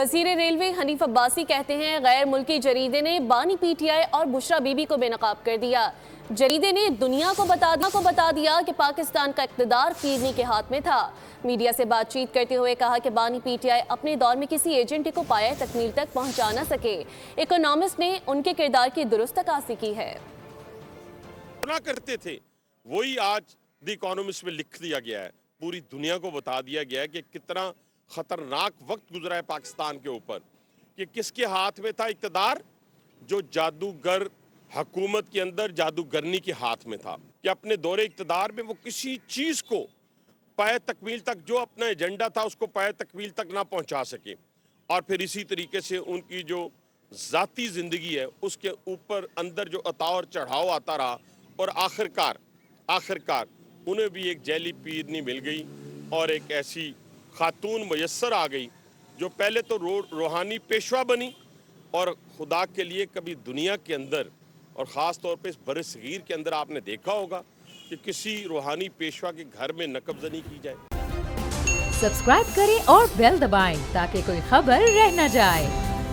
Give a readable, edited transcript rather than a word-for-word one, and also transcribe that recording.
وزیر ریلوے حنیف عباسی کہتے ہیں غیر ملکی جریدے نے بانی پی ٹی آئی اور بشرا بی بی کو بے نقاب کر دیا۔ جریدے نے دنیا کو بتا دیا کہ پاکستان کا اقتدار کیرنی کے ہاتھ میں تھا۔ میڈیا سے بات چیت کرتے ہوئے کہا کہ بانی پی ٹی آئی اپنے دور میں کسی ایجنٹ کو پایہ تکمیل تک پہنچا نہ سکے۔ اکنامسٹ نے ان کے کردار کی درست عکاسی کی ہے۔ کرتے تھے وہی آج دی اکانومسٹ میں لکھ دیا گیا ہے، پوری دنیا کو بتا دیا گیا ہے کہ کتنا خطرناک وقت گزرا ہے پاکستان کے اوپر، کہ کس کے ہاتھ میں تھا اقتدار، جو جادوگر حکومت کے اندر جادوگرنی کے ہاتھ میں تھا، کہ اپنے دور اقتدار میں وہ کسی چیز کو پایہ تکمیل تک، جو اپنا ایجنڈا تھا اس کو پایہ تکمیل تک نہ پہنچا سکے، اور پھر اسی طریقے سے ان کی جو ذاتی زندگی ہے اس کے اوپر اندر جو عطا اور چڑھاؤ آتا رہا، اور آخر کار انہیں بھی ایک جیلی پیرنی مل گئی اور ایک ایسی خاتون میسر آ گئی جو پہلے تو روحانی پیشوا بنی، اور خدا کے لیے کبھی دنیا کے اندر اور خاص طور پہ اس بر صغیر کے اندر آپ نے دیکھا ہوگا کہ کسی روحانی پیشوا کے گھر میں نقب زنی کی جائے۔ سبسکرائب کریں اور بیل دبائیں تاکہ کوئی خبر رہ نہ جائے۔